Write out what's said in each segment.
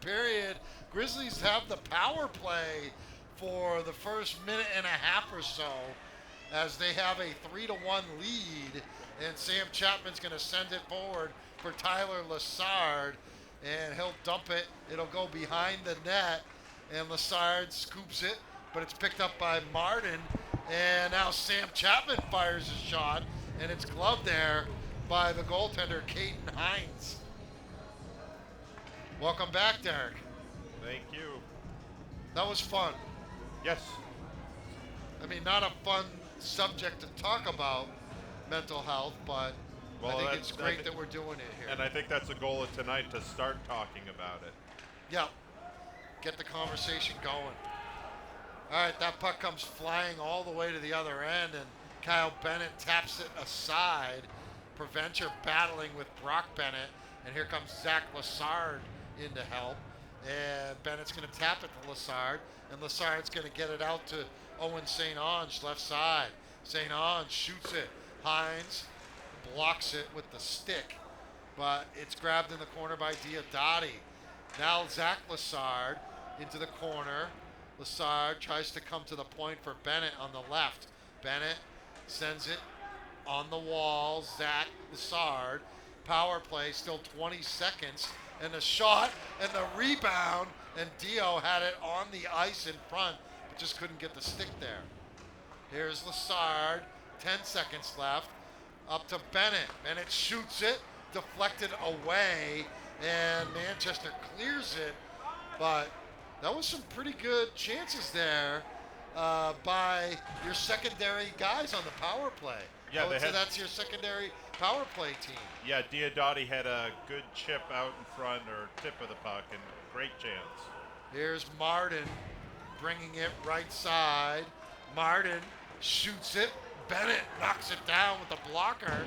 period. Grizzlies have the power play for the first minute and a half or so as they have a 3-1 lead, and Sam Chapman's going to send it forward for Tyler Lassard, and he'll dump it. It'll go behind the net, and Lassard scoops it, but it's picked up by Martin, and now Sam Chapman fires a shot, and it's gloved there by the goaltender, Caden Hines. Welcome back, Derek. Thank you. That was fun. Yes. I mean, not a fun subject to talk about, mental health, but I think it's great that we're doing it here. And I think that's the goal of tonight, to start talking about it. Yep. Get the conversation going. All right, that puck comes flying all the way to the other end, and Kyle Bennett taps it aside. Preventer battling with Brock Bennett, and here comes Zach Lassard in to help. And Bennett's going to tap it to Lassard, and Lassard's going to get it out to Owen St. Onge, left side. St. Onge shoots it. Hines blocks it with the stick, but it's grabbed in the corner by Diodati. Now Zach Lassard into the corner. Lassard tries to come to the point for Bennett on the left. Bennett sends it on the wall. Zach Lassard. Power play, still 20 seconds. And the shot and the rebound. And Dio had it on the ice in front, but just couldn't get the stick there. Here's Lassard. 10 seconds left. Up to Bennett. Bennett shoots it. Deflected away. And Manchester clears it. But that was some pretty good chances there by your secondary guys on the power play. Yeah, so that's your secondary power play team. Yeah, Diodati had a good chip out in front, or tip of the puck, and great chance. Here's Martin bringing it right side. Martin shoots it. Bennett knocks it down with a blocker.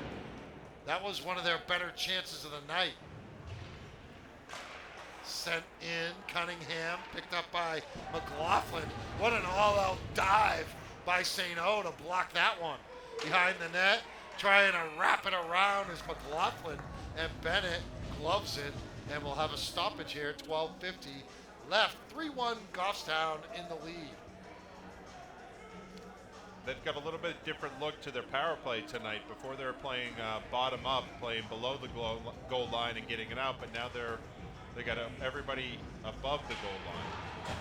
That was one of their better chances of the night. Sent in, Cunningham, picked up by McLaughlin. What an all-out dive by St. O to block that one. Behind the net, trying to wrap it around is McLaughlin, and Bennett gloves it, and we'll have a stoppage here, 12:50 left. 3-1 Goffstown in the lead. They've got a little bit different look to their power play tonight. Before they were playing bottom up, playing below the goal line and getting it out, but now they got everybody above the goal line.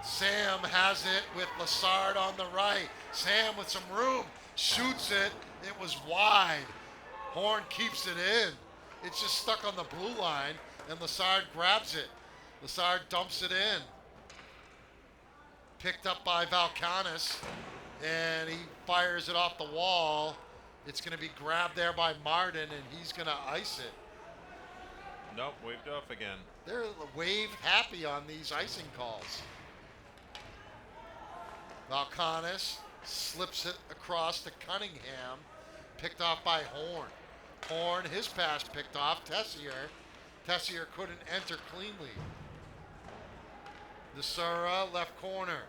Sam has it with Lassard on the right. Sam with some room, shoots it. It was wide. Horn keeps it in. It's just stuck on the blue line, and Lassard grabs it. Lassard dumps it in. Picked up by Valkanis, and he fires it off the wall. It's going to be grabbed there by Martin, and he's going to ice it. Nope, waved off again. They're wave happy on these icing calls. Valkanis slips it across to Cunningham, picked off by Horn. Horn, his pass picked off. Tessier couldn't enter cleanly. Nasura, left corner.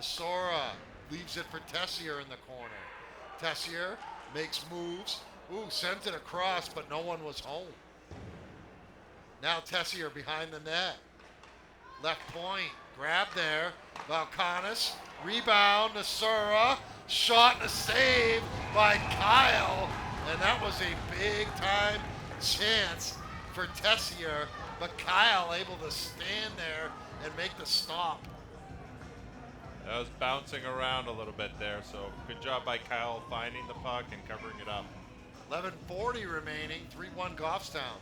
Nasura leaves it for Tessier in the corner. Tessier makes moves. Ooh, sends it across, but no one was home. Now Tessier behind the net. Left point, grab there. Valkanis, rebound, Nasura, shot and a save by Kyle. And that was a big time chance for Tessier, but Kyle able to stand there and make the stop. That was bouncing around a little bit there, so good job by Kyle finding the puck and covering it up. 11:40 remaining, 3-1 Goffstown.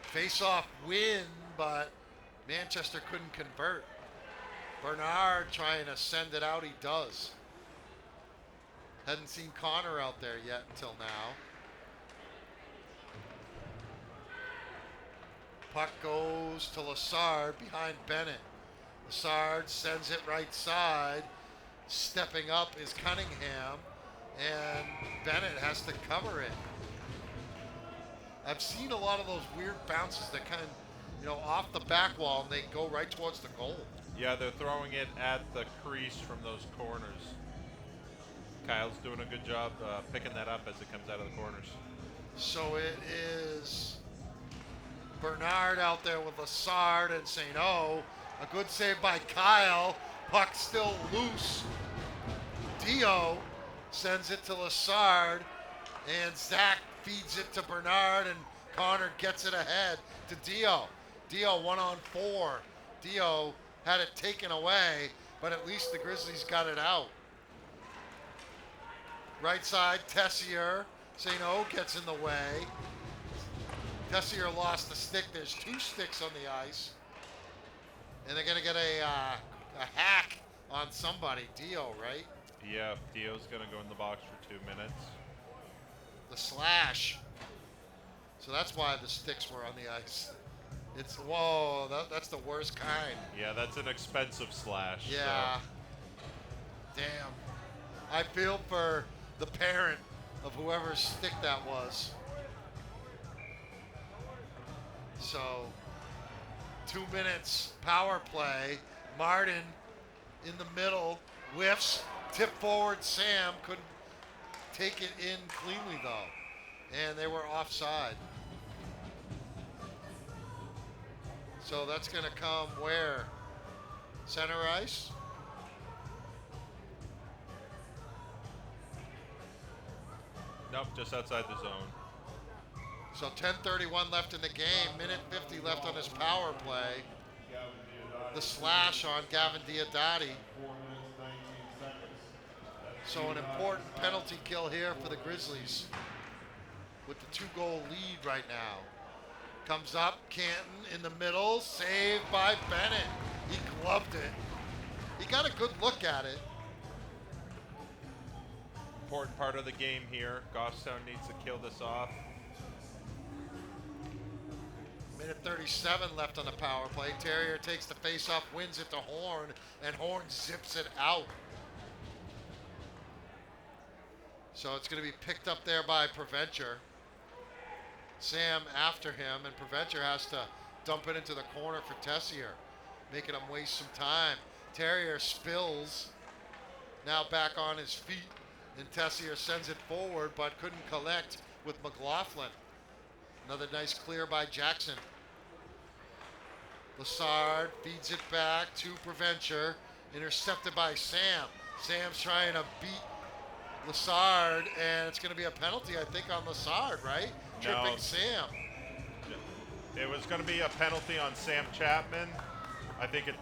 Face-off win, but Manchester couldn't convert. Bernard trying to send it out, he does. Hadn't seen Connor out there yet until now. Puck goes to Lassard behind Bennett. Lassard sends it right side. Stepping up is Cunningham, and Bennett has to cover it. I've seen a lot of those weird bounces that kind of, off the back wall, and they go right towards the goal. Yeah, they're throwing it at the crease from those corners. Kyle's doing a good job picking that up as it comes out of the corners. So it is Bernard out there with Lassard and St. O. A good save by Kyle. Puck still loose. Dio sends it to Lassard, and Zach feeds it to Bernard, and Connor gets it ahead to Dio. Dio 1-on-4. Dio had it taken away, but at least the Grizzlies got it out. Right side, Tessier. St. O gets in the way. Tessier lost the stick. There's 2 sticks on the ice. And they're going to get a hack on somebody. Dio, right? Yeah, Dio's going to go in the box for 2 minutes. The slash. So that's why the sticks were on the ice. It's, whoa, that's the worst kind. Yeah, that's an expensive slash. Yeah. So. Damn. I feel for the parent of whoever's stick that was. So, 2 minutes power play. Martin in the middle, whiffs, tip forward. Sam couldn't take it in cleanly though, and they were offside. So that's going to come where? Center ice? Nope, just outside the zone. So 10:31 left in the game, minute 50 left on his power play. The slash on Gavin Diodati. So an important penalty kill here for the Grizzlies with the 2-goal lead right now. Comes up, Canton in the middle, saved by Bennett. He gloved it. He got a good look at it. Important part of the game here. Goffstown needs to kill this off. Minute 37 left on the power play. Terrier takes the face-off, wins it to Horn, and Horn zips it out. So it's going to be picked up there by Preventure. Sam after him, and Preventure has to dump it into the corner for Tessier, making him waste some time. Terrier spills, now back on his feet, and Tessier sends it forward, but couldn't collect with McLaughlin. Another nice clear by Jackson. Lassard feeds it back to Preventure, intercepted by Sam. Sam's trying to beat Lassard, and it's going to be a penalty, I think, on Lassard, right? No. Tripping Sam. It was going to be a penalty on Sam Chapman. I think it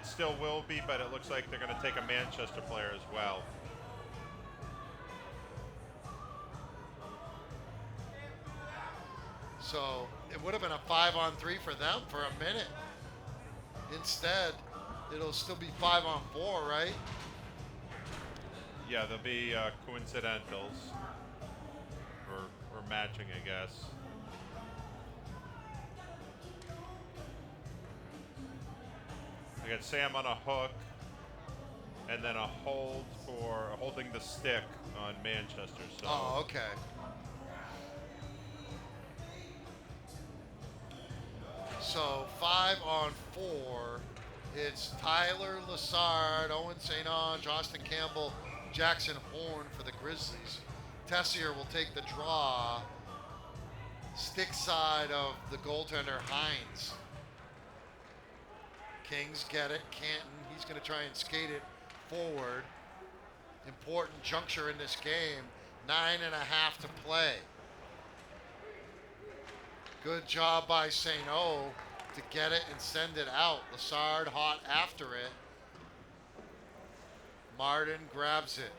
still will be, but it looks like they're going to take a Manchester player as well. So it would have been a 5-on-3 for them for a minute. Instead, it'll still be 5-on-4, right? Yeah, there'll be coincidentals or matching, I guess. I got Sam on a hook, and then a hold for holding the stick on Manchester. So. Oh, okay. So 5-on-4. It's Tyler Lassard, Owen St. Ange, Austin Campbell, Jackson Horn for the Grizzlies. Tessier will take the draw. Stick side of the goaltender, Hines. Kings get it. Canton, he's going to try and skate it forward. Important juncture in this game. 9.5 to play. Good job by St. O to get it and send it out. Lassard hot after it. Martin grabs it.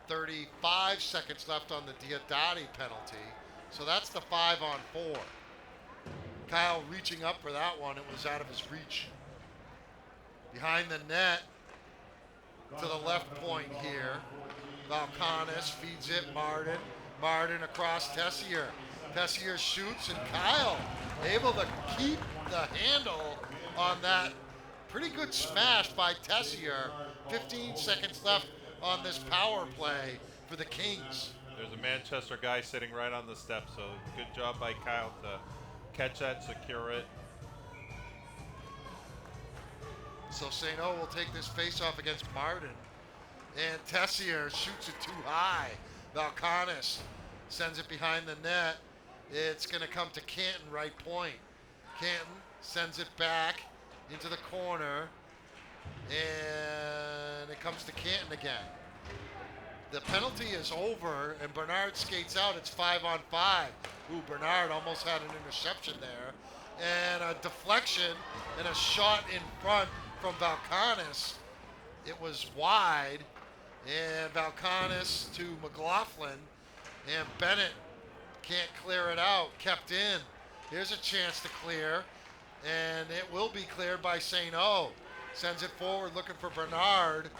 35 seconds left on the Diodati penalty. So that's the 5-on-4. Kyle reaching up for that one. It was out of his reach. Behind the net to the left point here. Valkanis feeds it. Martin across Tessier. Tessier shoots, and Kyle able to keep the handle on that. Pretty good smash by Tessier. 15 seconds left on this power play for the Kings. There's a Manchester guy sitting right on the step, so good job by Kyle to catch that, secure it. So St. O will take this face-off against Martin. And Tessier shoots it too high. Valkanis sends it behind the net. It's going to come to Canton, right point. Canton sends it back into the corner, and it comes to Canton again. The penalty is over, and Bernard skates out. It's 5-on-5. Ooh, Bernard almost had an interception there. And a deflection and a shot in front from Valkanis. It was wide, and Valkanis to McLaughlin, and Bennett can't clear it out. Kept in. Here's a chance to clear, and it will be cleared by St. O. Sends it forward looking for Bernard.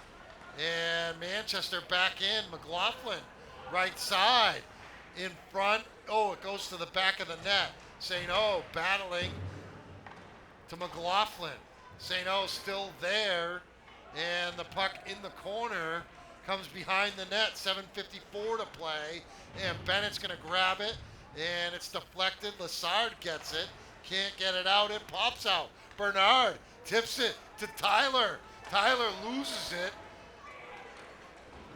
And Manchester back in. McLaughlin, right side, in front. Oh, it goes to the back of the net. St. O battling to McLaughlin. St. O still there, and the puck in the corner comes behind the net. 7:54 to play, and Bennett's going to grab it, and it's deflected. Lassard gets it, can't get it out. It pops out. Bernard tips it to Tyler. Tyler loses it.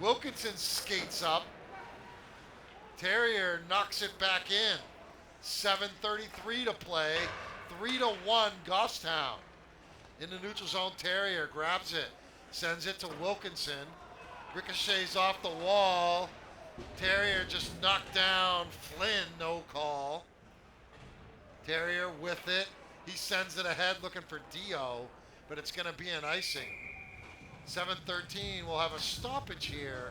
Wilkinson skates up. Terrier knocks it back in. 7:33 to play. 3-1 Goffstown. In the neutral zone, Terrier grabs it. Sends it to Wilkinson. Ricochets off the wall. Terrier just knocked down Flynn, no call. Terrier with it. He sends it ahead looking for Dio, but it's going to be an icing. 7:13, we'll have a stoppage here.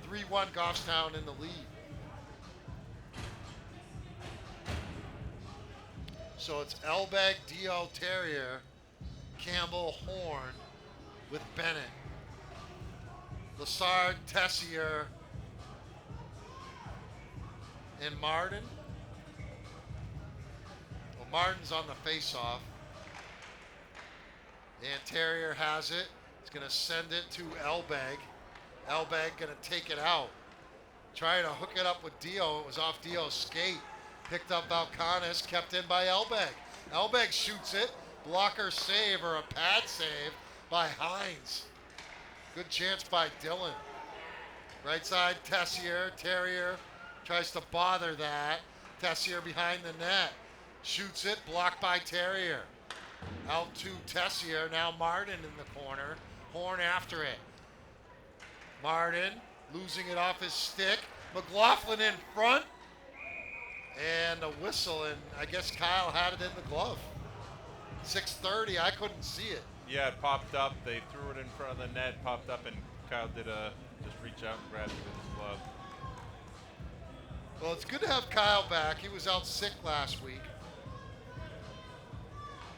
3-1 Goffstown in the lead. So it's Elbeg, Dio, Terrier, Campbell, Horn with Bennett. Lassard, Tessier, and Martin. Well, Martin's on the face-off. And Terrier has it. He's going to send it to Elbeg. Elbeg going to take it out. Trying to hook it up with Dio. It was off Dio's skate. Picked up Valkanis, kept in by Elbeg. Elbeg shoots it. Blocker save or a pad save by Hines. Good chance by Dillon. Right side, Tessier. Terrier tries to bother that. Tessier behind the net. Shoots it, blocked by Terrier. Out to Tessier. Now Martin in the corner. Horn after it. Martin losing it off his stick. McLaughlin in front. And a whistle, and I guess Kyle had it in the glove. 6:30, I couldn't see it. Yeah, it popped up. They threw it in front of the net, popped up, and Kyle did just reach out and grab it with his glove. Well, it's good to have Kyle back. He was out sick last week.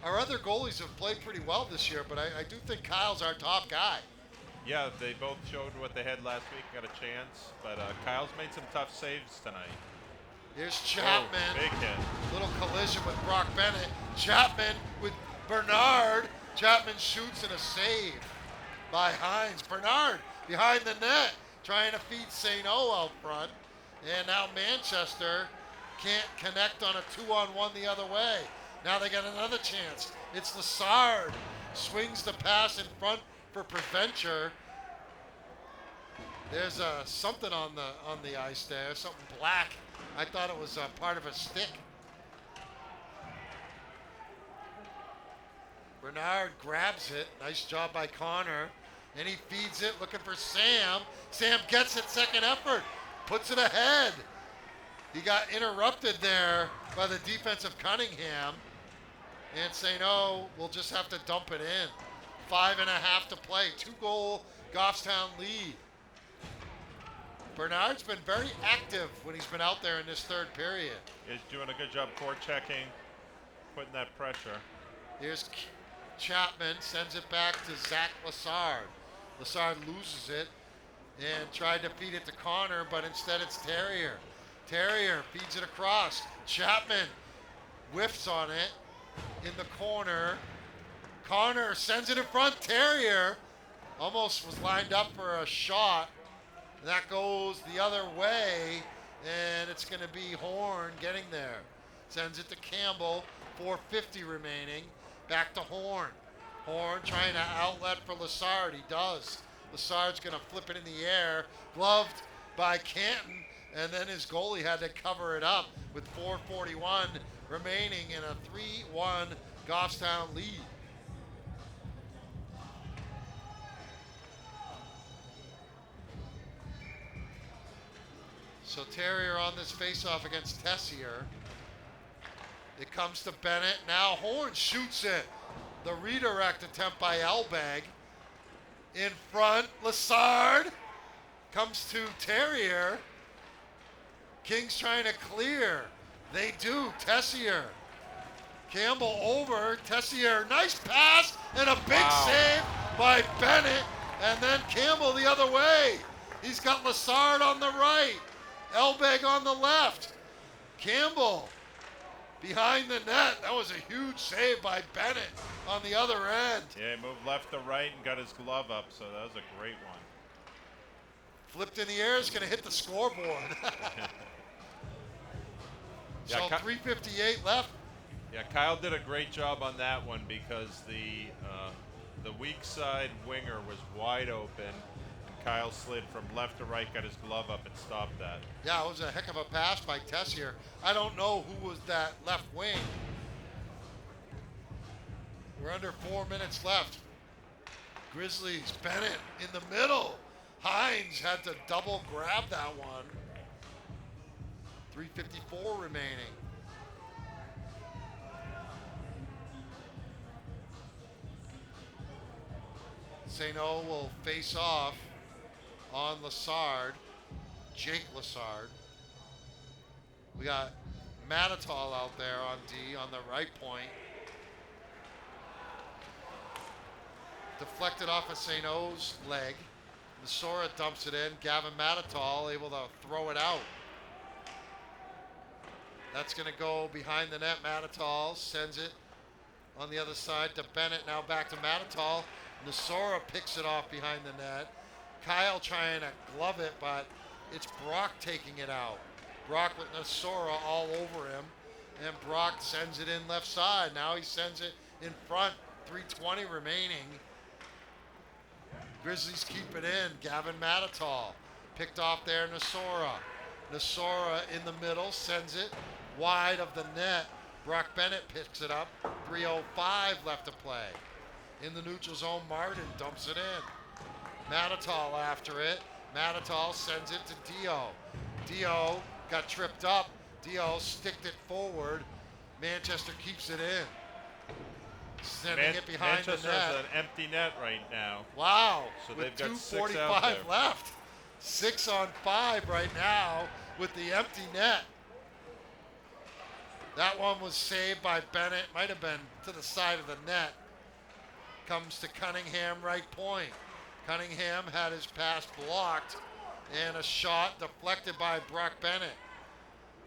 Our other goalies have played pretty well this year, but I do think Kyle's our top guy. Yeah, they both showed what they had last week, got a chance, but Kyle's made some tough saves tonight. Here's Chapman. Oh, big hit. Little collision with Brock Bennett. Chapman with Bernard. Chapman shoots and a save by Hines. Bernard behind the net, trying to feed St. O out front. And now Manchester can't connect on a 2-on-1 the other way. Now they got another chance. It's Lassard. Swings the pass in front for Preventure. There's something on the ice there, something black. I thought it was part of a stick. Bernard grabs it. Nice job by Connor. And he feeds it, looking for Sam. Sam gets it, second effort. Puts it ahead. He got interrupted there by the defense of Cunningham. And St. O will just have to dump it in. 5.5 to play. 2-goal Goffstown lead. Bernard's been very active when he's been out there in this third period. He's doing a good job forechecking, putting that pressure. Here's Chapman, sends it back to Zach Lassard. Lassard loses it and tried to feed it to Connor, but instead it's Terrier. Terrier feeds it across. Chapman whiffs on it in the corner. Connor sends it in front. Terrier almost was lined up for a shot. That goes the other way, and it's going to be Horn getting there. Sends it to Campbell, 4:50 remaining. Back to Horn. Horn trying to outlet for Lassard. He does. Lassard's going to flip it in the air. Gloved by Canton, and then his goalie had to cover it up with 4:41 remaining in a 3-1 Goffstown lead. So Terrier on this faceoff against Tessier. It comes to Bennett. Now Horn shoots it. The redirect attempt by Elbag. In front, Lassard comes to Terrier. King's trying to clear. They do. Tessier. Campbell over. Tessier, nice pass and a big save by Bennett. And then Campbell the other way. He's got Lassard on the right. Elbag on the left. Campbell behind the net. That was a huge save by Bennett on the other end. Yeah, he moved left to right and got his glove up, so that was a great one. Flipped in the air, is going to hit the scoreboard. So 3:58 left. Yeah, Kyle did a great job on that one because the weak side winger was wide open. Kyle slid from left to right, got his glove up and stopped that. Yeah, it was a heck of a pass by Tessier. I don't know who was that left wing. We're under 4 minutes left. Grizzlies, Bennett in the middle. Hines had to double grab that one. 3:54 remaining. St. O will face off on Lassard, Jake Lassard. We got Manitoul out there on D on the right point. Deflected off of St. O's leg. Masora dumps it in. Gavin Manitoul able to throw it out. That's going to go behind the net. Manitoul sends it on the other side to Bennett. Now back to Manitoul. Nasora picks it off behind the net. Kyle trying to glove it, but it's Brock taking it out. Brock with Nasora all over him, and Brock sends it in left side. Now he sends it in front. 3:20 remaining. Grizzlies keep it in. Gavin Manitoul picked off there. Nasora in the middle sends it wide of the net. Brock Bennett picks it up. 3:05 left to play. In the neutral zone, Martin dumps it in. Manitoul after it. Manitoul sends it to Dio. Dio got tripped up. Dio sticked it forward. Manchester keeps it in. Sending it behind Manchester the net. has an empty net right now. Wow. So with they've got 6 out 2:45 there. left. 6 on 5 right now with the empty net. That one was saved by Bennett. Might have been to the side of the net. Comes to Cunningham, right point. Cunningham had his pass blocked, and a shot deflected by Brock Bennett.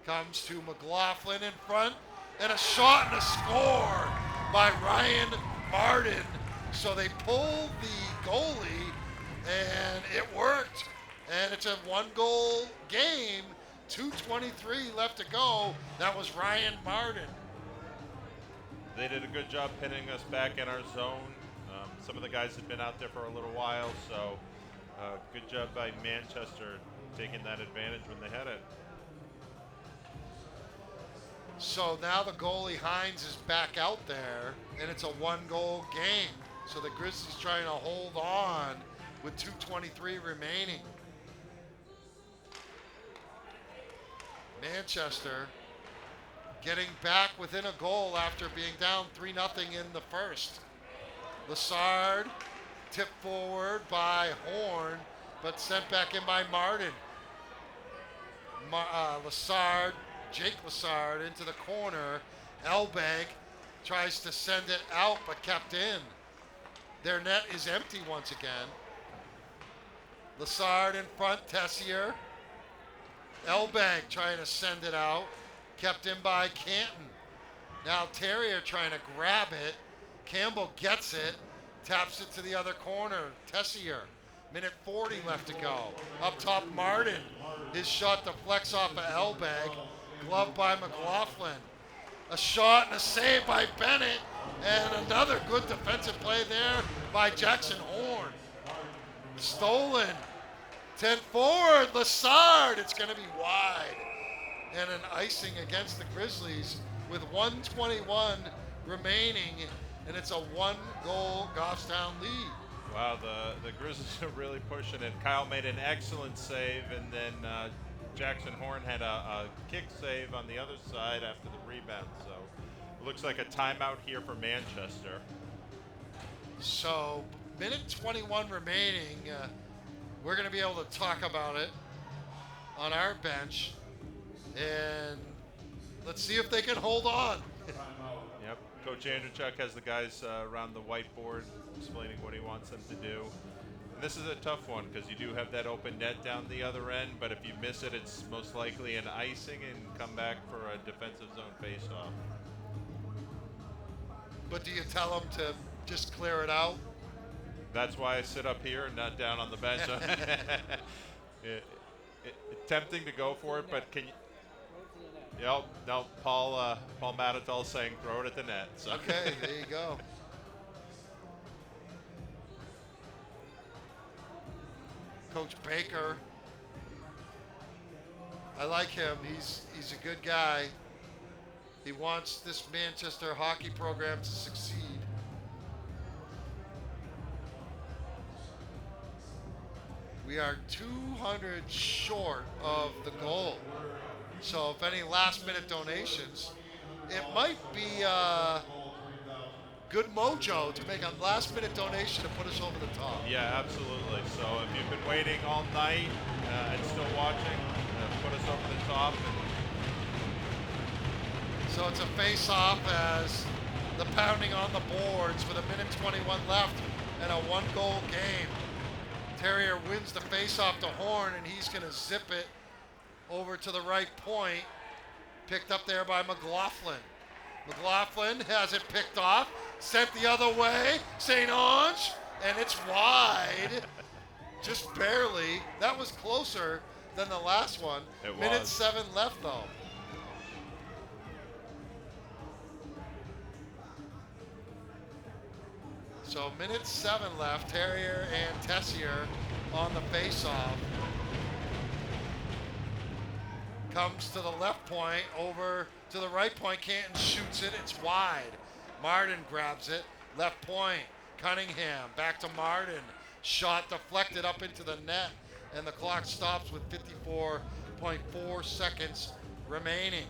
Comes to McLaughlin in front, and a shot and a score by Ryan Martin. So they pulled the goalie, and it worked. And it's a 1-goal game. 2:23 left to go. That was Ryan Martin. They did a good job pinning us back in our zone. Some of the guys had been out there for a little while, so good job by Manchester taking that advantage when they had it. So now the goalie Hines is back out there, and it's a 1-goal game. So the Grizzlies trying to hold on with 2:23 remaining. Manchester getting back within a goal after being down 3-0 in the first. Lassard tipped forward by Horn, but sent back in by Martin. Lassard, Jake Lassard into the corner. Elbag tries to send it out, but kept in. Their net is empty once again. Lassard in front, Tessier. Elbag trying to send it out, kept in by Canton. Now Terrier trying to grab it. Campbell gets it, taps it to the other corner. Tessier, minute 40 left to go. Up top, Martin. His shot deflects off of Elbag, gloved by McLaughlin. A shot and a save by Bennett, and another good defensive play there by Jackson Horn. Stolen 10 forward, Lassard. It's going to be wide. And an icing against the Grizzlies with 1:21 remaining, and it's a 1-goal Goffstown lead. Wow, the Grizzlies are really pushing it. Kyle made an excellent save, and then Jackson Horn had a kick save on the other side after the rebound. So it looks like a timeout here for Manchester. So, minute 21 remaining. We're going to be able to talk about it on our bench, and let's see if they can hold on. Yep, Coach Andrzejczyk has the guys around the whiteboard explaining what he wants them to do. And this is a tough one because you do have that open net down the other end, but if you miss it, it's most likely an icing and come back for a defensive zone faceoff. But do you tell them to just clear it out? That's why I sit up here and not down on the bench. It's tempting to go for it, but can you? Yep, no, Paul Matatal saying throw it at the net. So. Okay, there you go. Coach Baker, I like him. He's a good guy. He wants this Manchester hockey program to succeed. We are 200 short of the goal. So if any last minute donations, it might be good mojo to make a last minute donation to put us over the top. Yeah, absolutely. So if you've been waiting all night and still watching, put us over the top. So it's a face-off as the pounding on the boards with 1:21 left and a 1-goal game. Terrier wins the face-off to Horn, and he's going to zip it over to the right point. Picked up there by McLaughlin. McLaughlin has it picked off, sent the other way, St. Ange, and it's wide. Just barely. That was closer than the last one. It was. Minute 7 left, though. So minute 7 left. Terrier and Tessier on the face-off. Comes to the left point, over to the right point. Canton shoots it. It's wide. Martin grabs it. Left point. Cunningham back to Martin. Shot deflected up into the net, and the clock stops with 54.4 seconds remaining.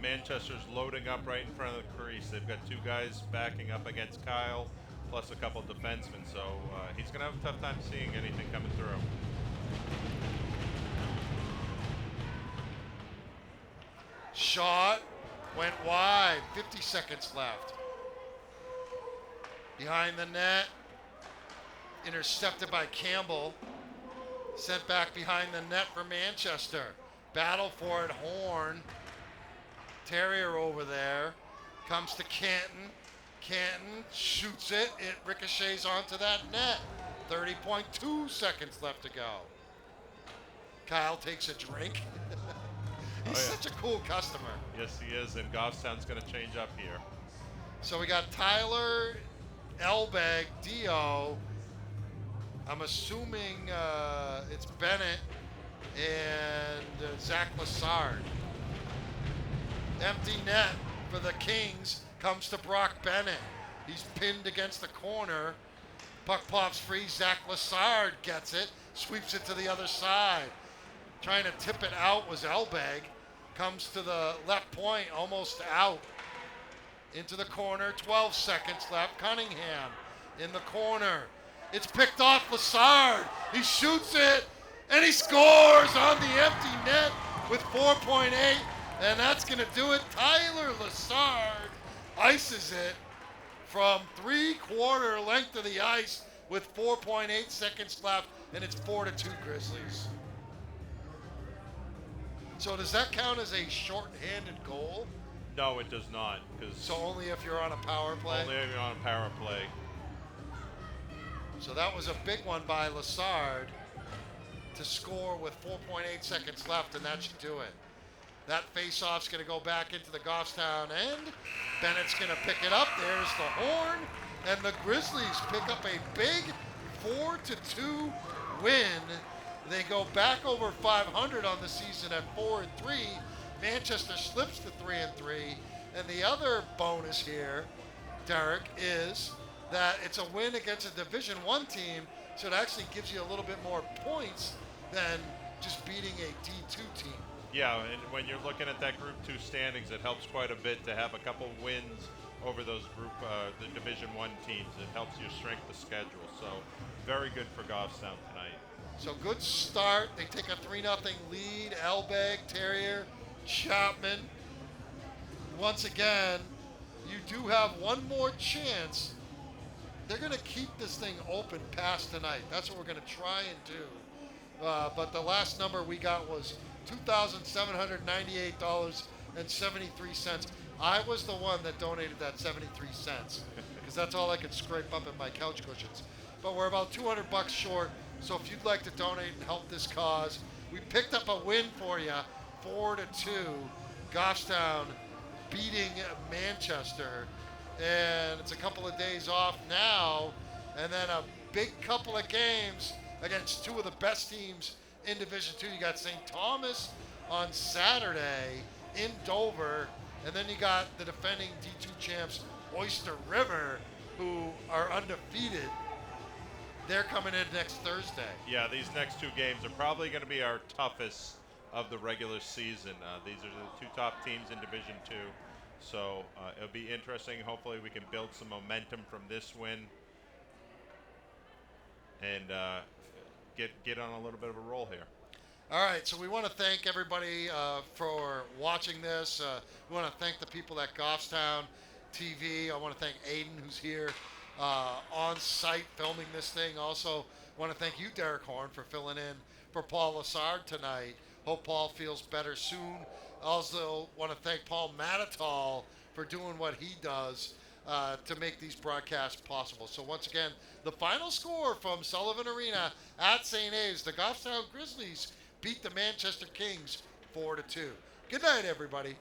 Manchester's loading up right in front of the crease. They've got 2 guys backing up against Kyle, plus a couple defensemen. So he's going to have a tough time seeing anything coming through. Shot went wide. 50 seconds left. Behind the net. Intercepted by Campbell. Sent back behind the net for Manchester. Battle for it, Horn. Terrier over there. Comes to Canton. Canton shoots it. It ricochets onto that net. 30.2 seconds left to go. Kyle takes a drink. He's such a cool customer. Yes, he is, and Goffstown's going to change up here. So we got Tyler, Elbeg, Dio. I'm assuming it's Bennett and Zach Lassard. Empty net for the Kings comes to Brock Bennett. He's pinned against the corner. Puck pops free. Zach Lassard gets it, sweeps it to the other side. Trying to tip it out was Elbeg. Comes to the left point, almost out. Into the corner, 12 seconds left. Cunningham in the corner. It's picked off Lassard. He shoots it, and he scores on the empty net with 4.8, and that's going to do it. Tyler Lassard ices it from 3/4 length of the ice with 4.8 seconds left, and it's 4-2 Grizzlies. So does that count as a short-handed goal? No, it does not. So only if you're on a power play? Only if you're on a power play. So that was a big one by Lassard to score with 4.8 seconds left, and that should do it. That face-off's going to go back into the Goffstown end. Bennett's going to pick it up. There's the horn, and the Grizzlies pick up a big 4-2 win They go back over 500 on the season at 4-3. Manchester slips to 3-3. And the other bonus here, Derek, is that it's a win against a Division One team, so it actually gives you a little bit more points than just beating a D2 team. Yeah, and when you're looking at that Group 2 standings, it helps quite a bit to have a couple wins over those the Division 1 teams. It helps you strength the schedule. So very good for Goffstown tonight. So good start. They take a 3-0 lead. Elbeg, Terrier, Chapman. Once again, you do have one more chance. They're going to keep this thing open past tonight. That's what we're going to try and do. But the last number we got was $2,798.73. I was the one that donated that 73 cents because that's all I could scrape up in my couch cushions. But we're about $200 short. So if you'd like to donate and help this cause, we picked up a win for you, 4-2. Goffstown beating Manchester, and it's a couple of days off now, and then a big couple of games against two of the best teams in Division Two. You got St. Thomas on Saturday in Dover, and then you got the defending D2 champs Oyster River, who are undefeated. They're coming in next Thursday. Yeah, these next two games are probably going to be our toughest of the regular season. These are the two top teams in Division Two, so it'll be interesting. Hopefully we can build some momentum from this win and get on a little bit of a roll here. All right, so we want to thank everybody for watching this. We want to thank the people at Goffstown TV. I want to thank Aiden, who's here on site filming this thing. Also, want to thank you, Derek Horn, for filling in for Paul Lassard tonight. Hope Paul feels better soon. Also, want to thank Paul Matatal for doing what he does to make these broadcasts possible. So once again, the final score from Sullivan Arena at St. A's, the Goffstown Grizzlies beat the Manchester Kings 4-2. Good night, everybody.